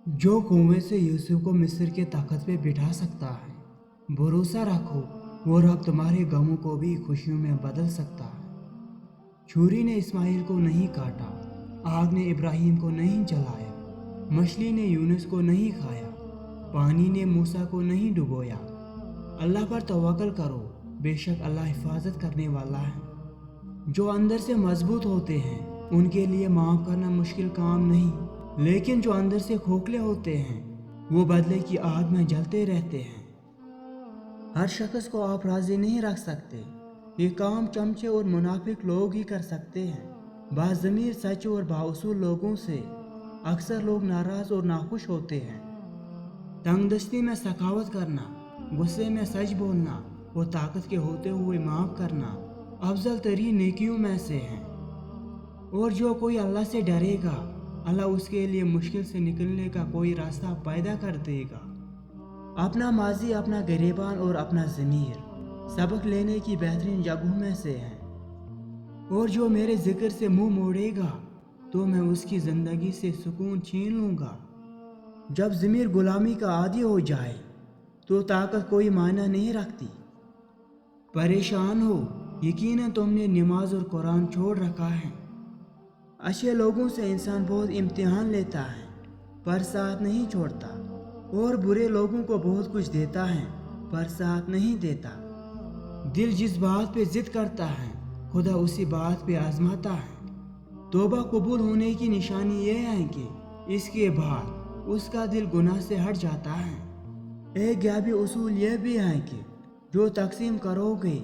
जो कुएं से यूसुफ को मिस्र के ताकत पे बिठा सकता है, भरोसा रखो वो रब तुम्हारे गमों को भी खुशियों में बदल सकता है। छुरी ने इस्माइल को नहीं काटा, आग ने इब्राहिम को नहीं जलाया, मछली ने यूनुस को नहीं खाया, पानी ने मूसा को नहीं डुबोया। अल्लाह पर तवक्कल करो, बेशक अल्लाह हिफाजत करने वाला है। जो अंदर से मजबूत होते हैं उनके लिए माफ़ करना मुश्किल काम नहीं, लेकिन जो अंदर से खोखले होते हैं वो बदले की आग में जलते रहते हैं। हर शख्स को आप राज़ी नहीं रख सकते, ये काम चमचे और मुनाफिक लोग ही कर सकते हैं। बाज़मीर सच और बाउसूल लोगों से अक्सर लोग नाराज़ और नाखुश होते हैं। तंगदस्ती में सखावत करना, गुस्से में सच बोलना और ताकत के होते हुए माफ़ करना अफजल तरीन नेकियों में से हैं। और जो कोई अल्लाह से डरेगा, अल्लाह उसके लिए मुश्किल से निकलने का कोई रास्ता पैदा कर देगा। अपना माजी, अपना गिरेबान और अपना ज़मीर सबक लेने की बेहतरीन जगहों में से है। और जो मेरे जिक्र से मुंह मोड़ेगा तो मैं उसकी ज़िंदगी से सुकून छीन लूँगा। जब ज़मीर गुलामी का आदी हो जाए तो ताकत कोई मायना नहीं रखती। परेशान हो, यकीनन तुमने नमाज और कुरान छोड़ रखा है। अच्छे लोगों से इंसान बहुत इम्तिहान लेता है पर साथ नहीं छोड़ता, और बुरे लोगों को बहुत कुछ देता है पर साथ नहीं देता। दिल जिस बात पे जिद करता है खुदा उसी बात पे आजमाता है। तौबा कबूल होने की निशानी ये है कि इसके बाद उसका दिल गुनाह से हट जाता है। एक गैबी उसूल ये भी है कि जो तकसीम करोगे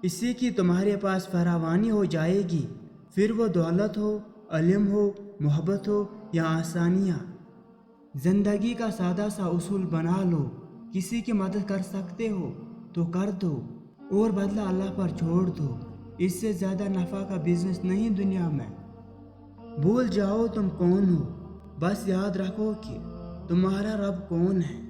इसी की तुम्हारे पास फरावानी हो जाएगी, फिर वो दौलत हो, इल्म हो, मोहब्बत हो या आसानियाँ। ज़िंदगी का सादा सा उसूल बना लो, किसी की मदद कर सकते हो तो कर दो और बदला अल्लाह पर छोड़ दो। इससे ज़्यादा नफ़ा का बिजनेस नहीं दुनिया में। भूल जाओ तुम कौन हो, बस याद रखो कि तुम्हारा रब कौन है।